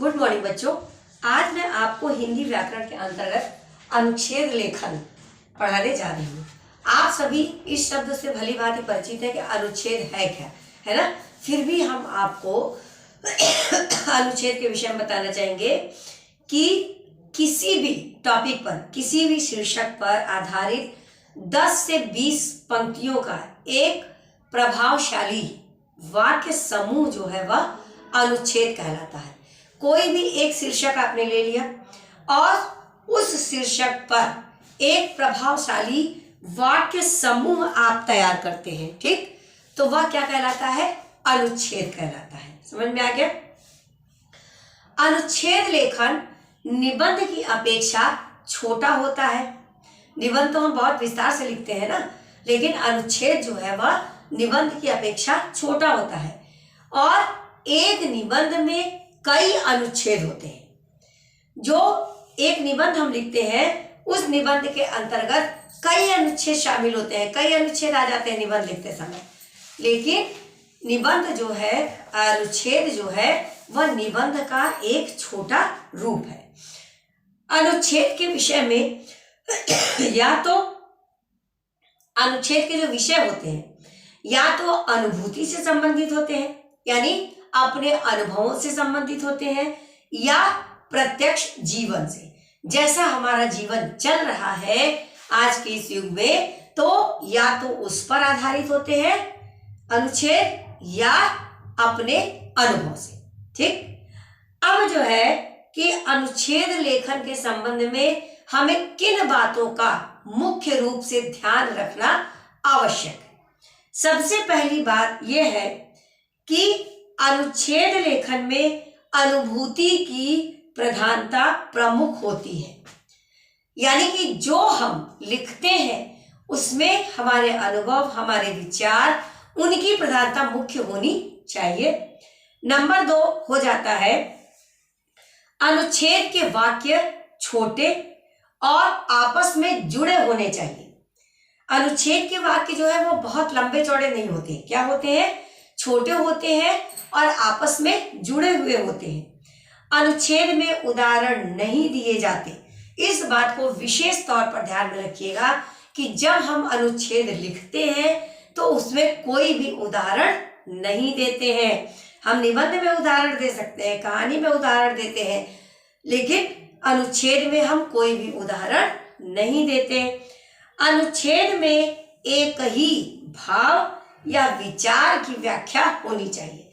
Good morning बच्चों। आज मैं आपको हिंदी व्याकरण के अंतर्गत अनुच्छेद लेखन पढ़ाने जा रही हूँ। आप सभी इस शब्द से भली भांति परिचित है कि अनुच्छेद है क्या, है ना। फिर भी हम आपको अनुच्छेद के विषय में बताना चाहेंगे कि किसी भी टॉपिक पर, किसी भी शीर्षक पर आधारित 10 से 20 पंक्तियों का एक प्रभावशाली वाक्य समूह जो है वह अनुच्छेद कहलाता है। कोई भी एक शीर्षक आपने ले लिया और उस शीर्षक पर एक प्रभावशाली वाक्य समूह आप तैयार करते हैं, ठीक, तो वह क्या कहलाता है? अनुच्छेद कहलाता है। समझ में आ गया? अनुच्छेद लेखन निबंध की अपेक्षा छोटा होता है। निबंध तो हम बहुत विस्तार से लिखते हैं ना, लेकिन अनुच्छेद जो है वह निबंध की अपेक्षा छोटा होता है और एक निबंध में कई अनुच्छेद होते हैं। जो एक निबंध हम लिखते हैं उस निबंध के अंतर्गत कई अनुच्छेद शामिल होते हैं, कई अनुच्छेद आ जाते हैं निबंध लिखते समय। लेकिन निबंध जो है, अनुच्छेद जो है वह निबंध का एक छोटा रूप है। अनुच्छेद के विषय में या तो अनुच्छेद के जो विषय होते हैं या तो अनुभूति से संबंधित होते हैं, यानी अपने अनुभवों से संबंधित होते हैं, या प्रत्यक्ष जीवन से। जैसा हमारा जीवन चल रहा है आज के इस युग में, तो या तो उस पर आधारित होते हैं अनुच्छेद या अपने अनुभव से, ठीक। अब जो है कि अनुच्छेद लेखन के संबंध में हमें किन बातों का मुख्य रूप से ध्यान रखना आवश्यक है। सबसे पहली बात यह है कि अनुच्छेद लेखन में अनुभूति की प्रधानता प्रमुख होती है, यानी कि जो हम लिखते हैं उसमें हमारे अनुभव, हमारे विचार, उनकी प्रधानता मुख्य होनी चाहिए। नंबर 2 हो जाता है अनुच्छेद के वाक्य छोटे और आपस में जुड़े होने चाहिए। अनुच्छेद के वाक्य जो है वो बहुत लंबे चौड़े नहीं होते, क्या होते हैं? छोटे होते हैं और आपस में जुड़े हुए होते हैं। अनुच्छेद में उदाहरण नहीं दिए जाते। इस बात को विशेष तौर पर ध्यान में रखिएगा कि जब हम अनुच्छेद लिखते हैं तो उसमें कोई भी उदाहरण नहीं देते हैं। हम निबंध में उदाहरण दे सकते हैं, कहानी में उदाहरण देते हैं, लेकिन अनुच्छेद में हम कोई भी उदाहरण नहीं देते। अनुच्छेद में एक ही भाव या विचार की व्याख्या होनी चाहिए।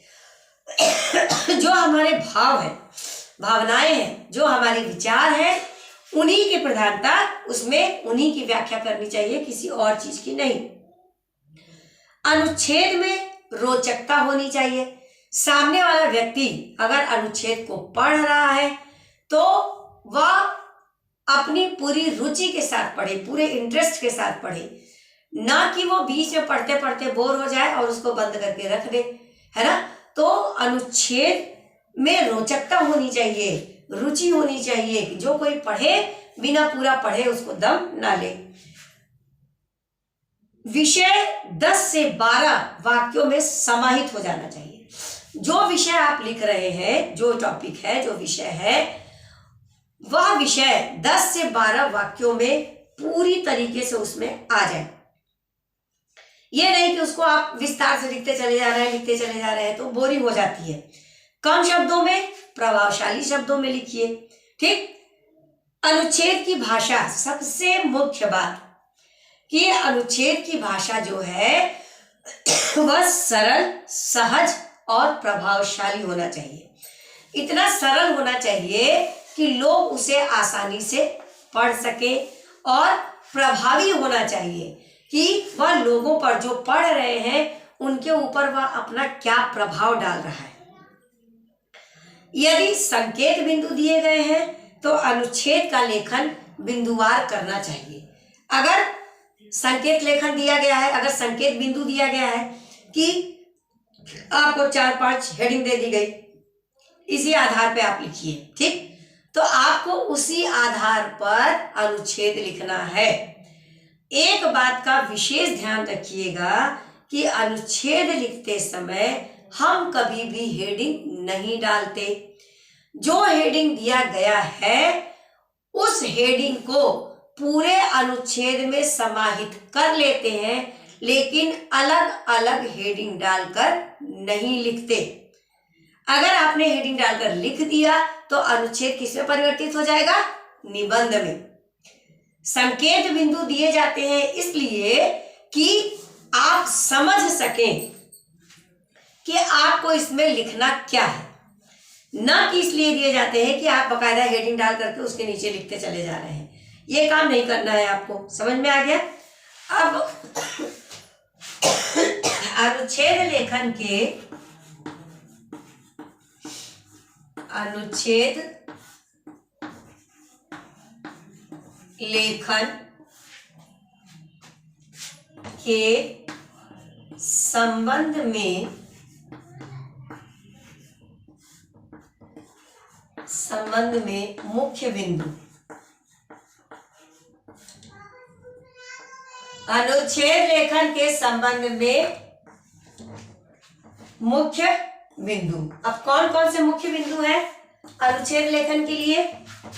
जो हमारे भाव हैं, भावनाएं हैं, जो हमारे विचार हैं, उन्हीं की प्रधानता, उसमें उन्हीं की व्याख्या करनी चाहिए, किसी और चीज की नहीं। अनुच्छेद में रोचकता होनी चाहिए। सामने वाला व्यक्ति अगर अनुच्छेद को पढ़ रहा है तो वह अपनी पूरी रुचि के साथ पढ़े, पूरे इंटरेस्ट के साथ पढ़े, ना कि वो बीच में पढ़ते पढ़ते बोर हो जाए और उसको बंद करके रख दे, है ना। तो अनुच्छेद में रोचकता होनी चाहिए, रुचि होनी चाहिए कि जो कोई पढ़े बिना पूरा पढ़े उसको दम ना ले। विषय 10 से 12 वाक्यों में समाहित हो जाना चाहिए। जो विषय आप लिख रहे हैं, जो टॉपिक है, जो विषय है, वह विषय 10 से 12 वाक्यों में पूरी तरीके से उसमें आ जाए। यह नहीं कि उसको आप विस्तार से लिखते चले जा रहे हैं तो बोरिंग हो जाती है। कम शब्दों में, प्रभावशाली शब्दों में लिखिए, ठीक। अनुच्छेद की भाषा, सबसे मुख्य बात कि अनुच्छेद की भाषा जो है वह सरल, सहज और प्रभावशाली होना चाहिए। इतना सरल होना चाहिए कि लोग उसे आसानी से पढ़ सके, और प्रभावी होना चाहिए कि वह लोगों पर, जो पढ़ रहे हैं, उनके ऊपर वह अपना क्या प्रभाव डाल रहा है। यदि संकेत बिंदु दिए गए हैं तो अनुच्छेद का लेखन बिंदुवार करना चाहिए। अगर संकेत लेखन दिया गया है, अगर संकेत बिंदु दिया गया है कि आपको 4-5 हेडिंग दे दी गई, इसी आधार पे आप लिखिए, ठीक, तो आपको उसी आधार पर अनुच्छेद लिखना है। एक बात का विशेष ध्यान रखिएगा कि अनुच्छेद लिखते समय हम कभी भी हेडिंग नहीं डालते। जो हेडिंग दिया गया है उस हेडिंग को पूरे अनुच्छेद में समाहित कर लेते हैं, लेकिन अलग अलग हेडिंग डालकर नहीं लिखते। अगर आपने हेडिंग डालकर लिख दिया तो अनुच्छेद किसमें परिवर्तित हो जाएगा? निबंध में। संकेत बिंदु दिए जाते हैं इसलिए कि आप समझ सकें कि आपको इसमें लिखना क्या है, न कि इसलिए दिए जाते हैं कि आप बकायदा हेडिंग डाल करके उसके नीचे लिखते चले जा रहे हैं। ये काम नहीं करना है आपको। समझ में आ गया? अब अनुच्छेद लेखन के संबंध में मुख्य बिंदु। अनुच्छेद लेखन के संबंध में मुख्य बिंदु। अब कौन कौन से मुख्य बिंदु हैं अनुच्छेद लेखन के लिए?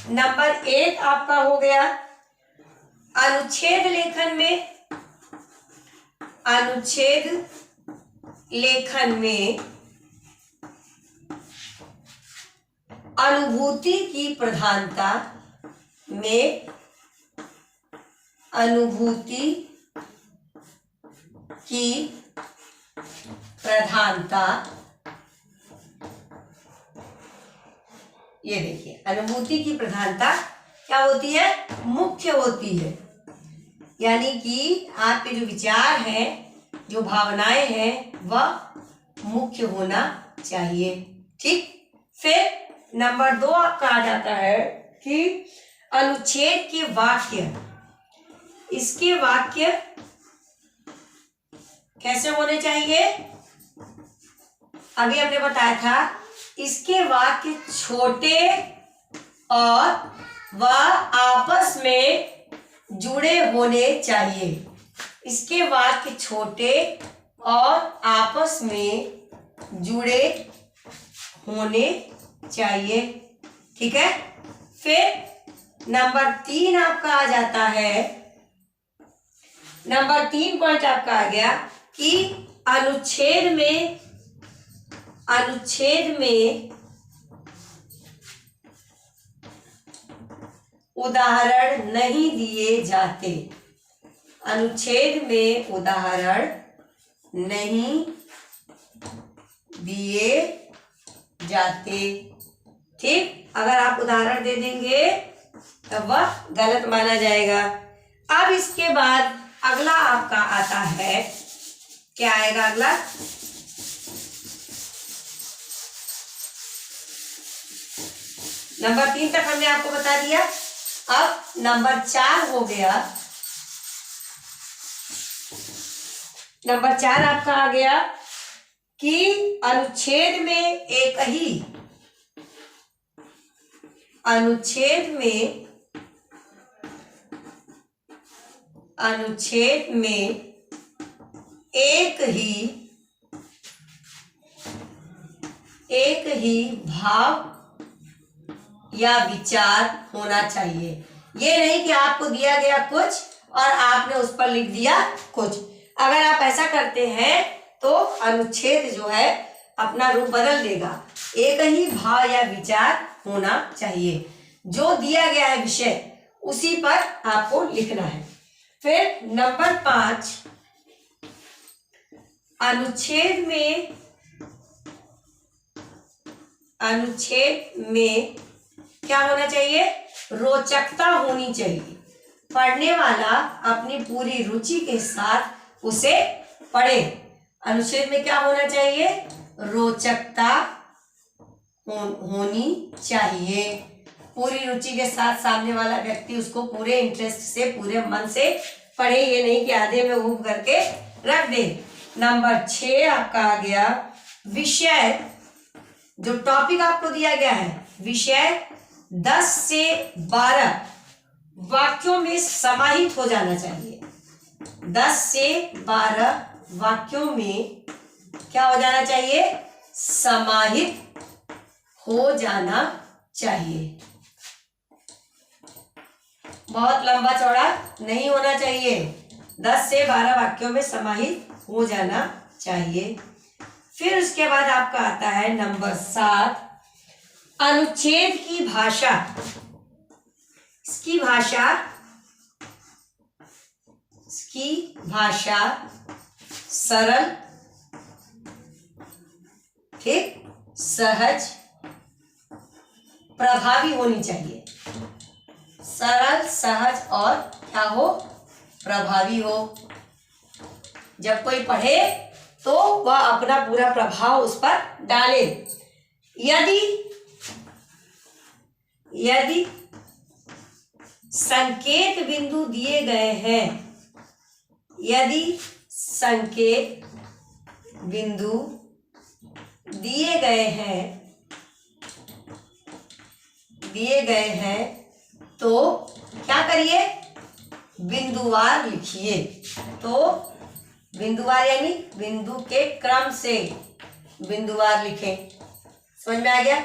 नंबर 1 आपका हो गया, अनुच्छेद लेखन में अनुभूति की प्रधानता ये देखिए, अनुभूति की प्रधानता क्या होती है? मुख्य होती है। यानी कि आपके जो विचार हैं, जो भावनाएं हैं, वह मुख्य होना चाहिए। ठीक। फिर नंबर 2 आपका आ जाता है कि अनुच्छेद के वाक्य, इसके वाक्य कैसे होने चाहिए? अभी हमने बताया था, इसके वाक्य छोटे और वह आपस में जुड़े होने चाहिए। इसके वाक्य छोटे और आपस में जुड़े होने चाहिए। ठीक है। फिर नंबर 3 आपका आ जाता है, नंबर 3 पॉइंट आपका आ गया कि अनुच्छेद में उदाहरण नहीं दिए जाते। अनुच्छेद में उदाहरण नहीं दिए जाते। ठीक। अगर आप उदाहरण दे देंगे तब वह गलत माना जाएगा। अब इसके बाद अगला आपका आता है, क्या आएगा अगला? नंबर 3 तक हमने आपको बता दिया। अब नंबर 4 हो गया। नंबर 4 आपका आ गया कि अनुच्छेद में एक ही भाव या विचार होना चाहिए। ये नहीं कि आपको दिया गया कुछ और आपने उस पर लिख दिया कुछ। अगर आप ऐसा करते हैं तो अनुच्छेद जो है अपना रूप बदल देगा। एक ही भाव या विचार होना चाहिए। जो दिया गया है विषय उसी पर आपको लिखना है। फिर नंबर 5, अनुच्छेद में क्या होना चाहिए? रोचकता होनी चाहिए। पढ़ने वाला अपनी पूरी रुचि के साथ उसे पढ़े। अनुच्छेद में क्या होना चाहिए? रोचकता होनी चाहिए। पूरी रुचि के साथ सामने वाला व्यक्ति उसको पूरे इंटरेस्ट से, पूरे मन से पढ़े। ये नहीं कि आधे में ऊब करके रख दे। नंबर 6 आपका आ गया, विषय, जो टॉपिक आपको दिया गया है, विषय 10 से 12 वाक्यों में समाहित हो जाना चाहिए। 10 से 12 वाक्यों में क्या हो जाना चाहिए? समाहित हो जाना चाहिए। बहुत लंबा चौड़ा नहीं होना चाहिए, 10 से 12 वाक्यों में समाहित हो जाना चाहिए। फिर उसके बाद आपका आता है नंबर 7, अनुच्छेद की भाषा। इसकी भाषा सरल, ठीक, सहज, प्रभावी होनी चाहिए। सरल, सहज और क्या हो, प्रभावी हो। जब कोई पढ़े तो वह अपना पूरा प्रभाव उस पर डाले। यदि संकेत बिंदु दिए गए हैं, यदि संकेत बिंदु दिए गए हैं तो क्या करिए, बिंदुवार लिखिए। तो बिंदुवार यानी बिंदु के क्रम से बिंदुवार लिखें। समझ में आ गया?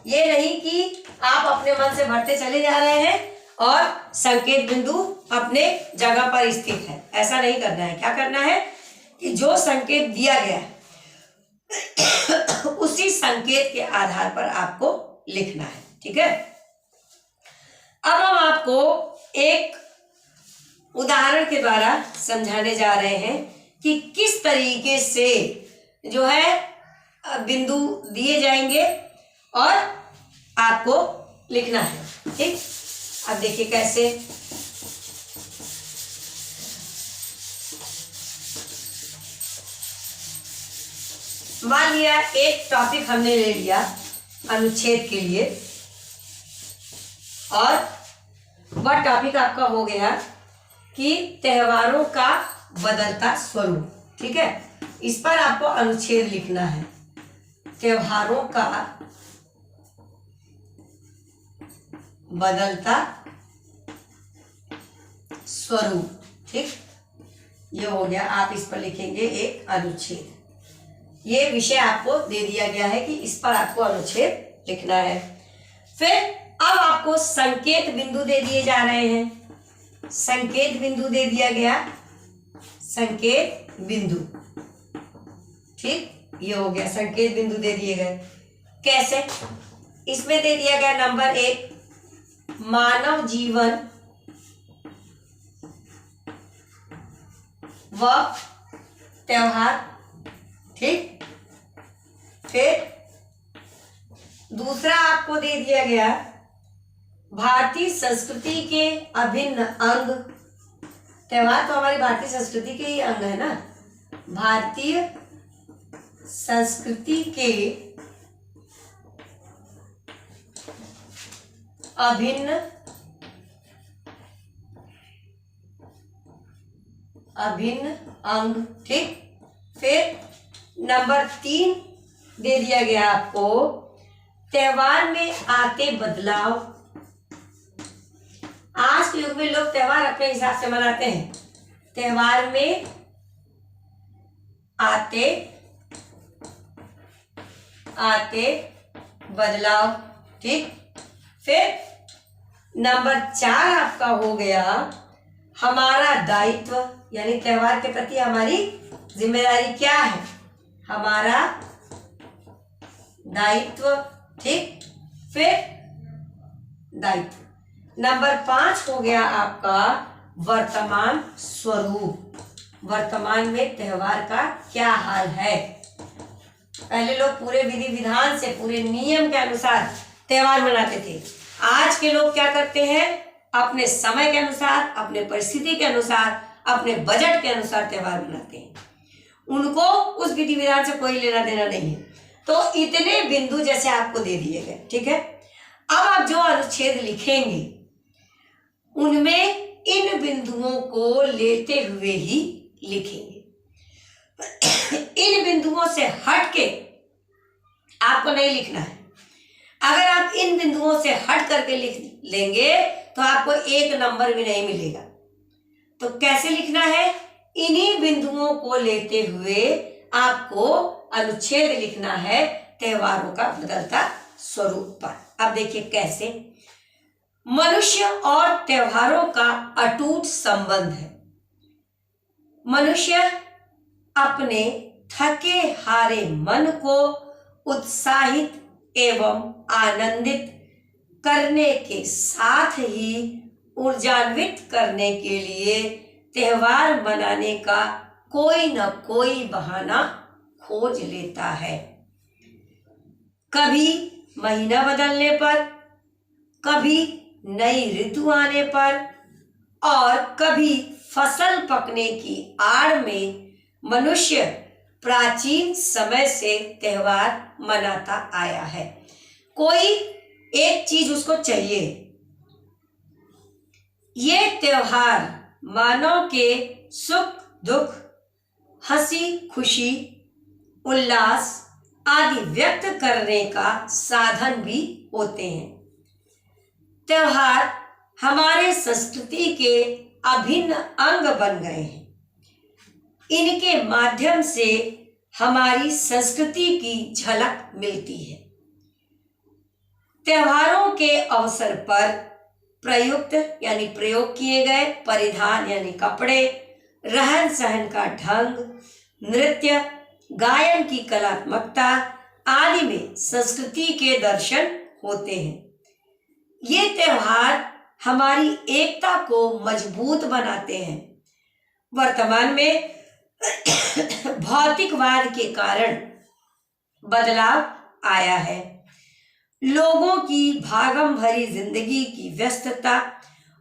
ये नहीं कि आप अपने मन से भरते चले जा रहे हैं और संकेत बिंदु अपने जगह पर स्थित है, ऐसा नहीं करना है। क्या करना है कि जो संकेत दिया गया है उसी संकेत के आधार पर आपको लिखना है। ठीक है, अब हम आपको एक उदाहरण के द्वारा समझाने जा रहे हैं कि किस तरीके से जो है बिंदु दिए जाएंगे और आपको लिखना है। ठीक, अब देखिए कैसे। मान लिया एक टॉपिक हमने ले लिया अनुच्छेद के लिए, और वह टॉपिक आपका हो गया कि त्योहारों का बदलता स्वरूप। ठीक है, इस पर आपको अनुच्छेद लिखना है, त्योहारों का बदलता स्वरूप। ठीक, ये हो गया। आप इस पर लिखेंगे एक अनुच्छेद। ये विषय आपको दे दिया गया है कि इस पर आपको अनुच्छेद लिखना है। फिर अब आपको संकेत बिंदु दे दिए जा रहे हैं। संकेत बिंदु दे दिया गया, संकेत बिंदु। ठीक, ये हो गया, संकेत बिंदु दे दिए गए। कैसे? इसमें दे दिया गया नंबर 1, मानव जीवन व त्योहार। ठीक, फिर दूसरा आपको दे दिया गया भारतीय संस्कृति के अभिन्न अंग। त्योहार तो हमारी भारतीय संस्कृति के ही अंग है ना। भारतीय संस्कृति के अभिन्न अंग। ठीक, फिर नंबर 3 दे दिया गया आपको त्योहार में आते बदलाव। आज के युग में लोग त्योहार अपने हिसाब से मनाते हैं। त्योहार में आते बदलाव। ठीक, फिर नंबर 4 आपका हो गया हमारा दायित्व, यानी त्योहार के प्रति हमारी जिम्मेदारी क्या है, हमारा दायित्व। ठीक, फिर दायित्व। नंबर 5 हो गया आपका वर्तमान स्वरूप। वर्तमान में त्योहार का क्या हाल है। पहले लोग पूरे विधि विधान से, पूरे नियम के अनुसार त्योहार मनाते थे। आज के लोग क्या करते हैं, अपने समय के अनुसार, अपने परिस्थिति के अनुसार, अपने बजट के अनुसार त्योहार मनाते हैं। उनको उस विधि विधान से कोई लेना देना नहीं है। तो इतने बिंदु जैसे आपको दे दिए गए। ठीक है, अब आप जो अनुच्छेद लिखेंगे उनमें इन बिंदुओं को लेते हुए ही लिखेंगे। इन बिंदुओं से हट के आपको नहीं लिखना है। अगर आप इन बिंदुओं से हट करके लिख लेंगे तो आपको 1 नंबर भी नहीं मिलेगा। तो कैसे लिखना है, इन्हीं बिंदुओं को लेते हुए आपको अनुच्छेद लिखना है त्योहारों का बदलता स्वरूप पर। अब देखिए कैसे। मनुष्य और त्योहारों का अटूट संबंध है। मनुष्य अपने थके हारे मन को उत्साहित एवं आनंदित करने के साथ ही ऊर्जान्वित करने के लिए त्योहार मनाने का कोई न कोई बहाना खोज लेता है। कभी महीना बदलने पर, कभी नई ऋतु आने पर और कभी फसल पकने की आड़ में मनुष्य प्राचीन समय से त्योहार मनाता आया है। कोई एक चीज उसको चाहिए। ये त्योहार मानव के सुख दुख, हंसी खुशी, उल्लास आदि व्यक्त करने का साधन भी होते हैं। त्योहार हमारे संस्कृति के अभिन्न अंग बन गए हैं। इनके माध्यम से हमारी संस्कृति की झलक मिलती है। त्योहारों के अवसर पर प्रयुक्त यानी प्रयोग किए गए परिधान यानी कपड़े, रहन सहन का ढंग, नृत्य, गायन की कलात्मकता आदि में संस्कृति के दर्शन होते हैं। ये त्योहार हमारी एकता को मजबूत बनाते हैं। वर्तमान में भौतिकवाद के कारण बदलाव आया है। लोगों की भागम भरी जिंदगी की व्यस्तता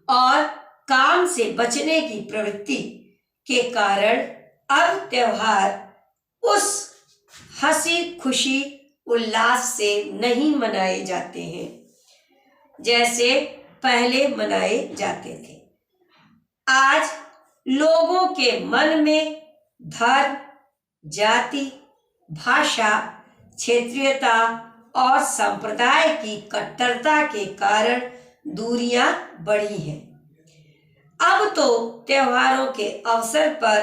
और काम से बचने की प्रवृत्ति के कारण अब त्योहार उस हंसी खुशी उल्लास से नहीं मनाए जाते हैं जैसे पहले मनाए जाते थे। आज लोगों के मन में धर्म, जाति, भाषा, क्षेत्रीयता और संप्रदाय की कट्टरता के कारण दूरियां बढ़ी हैं। अब तो त्योहारों के अवसर पर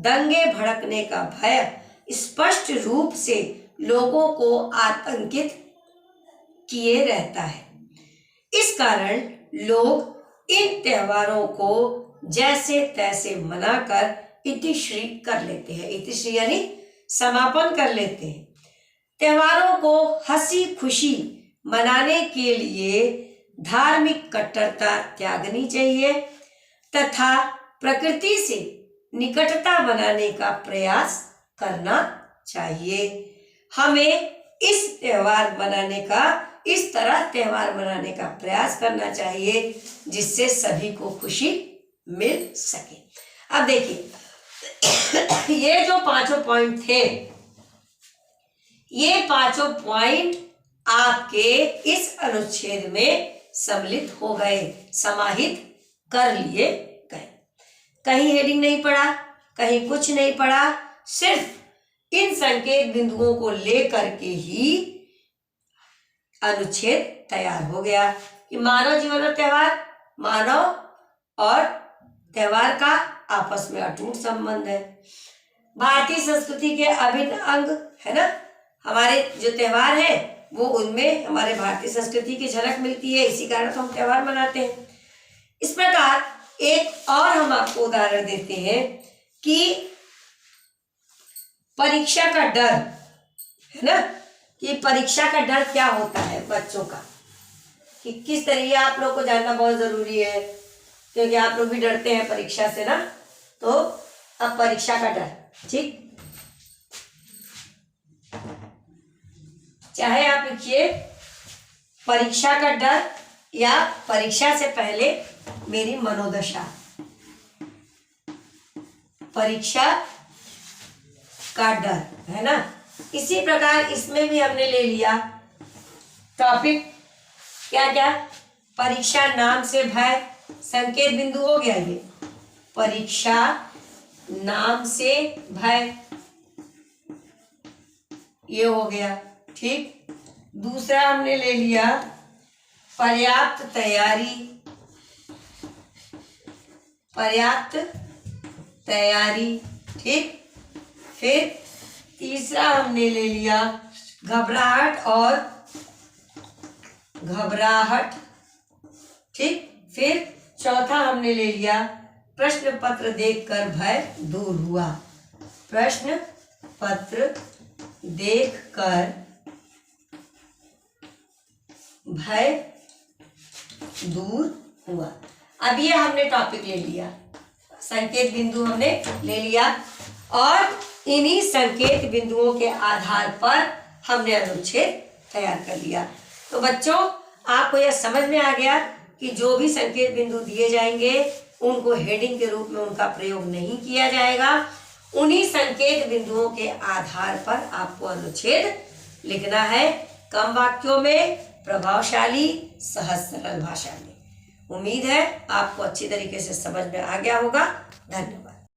दंगे भड़कने का भय स्पष्ट रूप से लोगों को आतंकित किए रहता है। इस कारण लोग इन त्योहारों को जैसे तैसे मनाकर इतिश्री कर लेते हैं। इतिश्री यानी समापन कर लेते हैं। त्योहारों को हंसी खुशी मनाने के लिए धार्मिक कट्टरता त्यागनी चाहिए तथा प्रकृति से निकटता बनाने का प्रयास करना चाहिए। हमें इस तरह त्योहार मनाने का प्रयास करना चाहिए जिससे सभी को खुशी मिल सके। अब देखिए ये जो पांचों पॉइंट थे, ये पांचों पॉइंट आपके इस अनुच्छेद में सम्मिलित हो गए, समाहित कर लिए गए। कहीं हेडिंग नहीं पड़ा, कहीं कुछ नहीं पड़ा, सिर्फ इन संकेत बिंदुओं को लेकर के ही अनुच्छेद तैयार हो गया कि मानव जीवन और त्योहार, मानव और त्योहार का आपस में अटूट संबंध है। भारतीय संस्कृति के अभिन्न अंग है ना, हमारे जो त्योहार है वो उनमें हमारे भारतीय संस्कृति की झलक मिलती है। इसी कारण तो हम त्योहार मनाते हैं। इस प्रकार एक और हम आपको उदाहरण देते हैं कि परीक्षा का डर है ना, कि परीक्षा का डर क्या होता है बच्चों का, कि किस तरीके आप लोग को जानना बहुत जरूरी है क्योंकि आप लोग भी डरते हैं परीक्षा से ना। तो अब परीक्षा का डर, ठीक, चाहे आप लिखिए परीक्षा का डर या परीक्षा से पहले मेरी मनोदशा, परीक्षा का डर है ना। इसी प्रकार इसमें भी हमने ले लिया टॉपिक क्या क्या, परीक्षा, नाम से भय, संकेत बिंदु हो गया ये, परीक्षा, नाम से भय, ये हो गया, ठीक। दूसरा हमने ले लिया पर्याप्त तैयारी, पर्याप्त तैयारी, ठीक। फिर तीसरा हमने ले लिया घबराहट और घबराहट। ठीक, फिर चौथा हमने ले लिया प्रश्न पत्र देखकर भय दूर हुआ। प्रश्न पत्र देखकर भय दूर हुआ। अब ये हमने टॉपिक ले लिया, संकेत बिंदु हमने ले लिया और इन्हीं संकेत बिंदुओं के आधार पर हमने अनुच्छेद तैयार कर लिया। तो बच्चों, आपको यह समझ में आ गया कि जो भी संकेत बिंदु दिए जाएंगे उनको हेडिंग के रूप में उनका प्रयोग नहीं किया जाएगा। उन्हीं संकेत बिंदुओं के आधार पर आपको अनुच्छेद लिखना है, कम वाक्यों में, प्रभावशाली, सहज सरल भाषा में। उम्मीद है आपको अच्छी तरीके से समझ में आ गया होगा। धन्यवाद।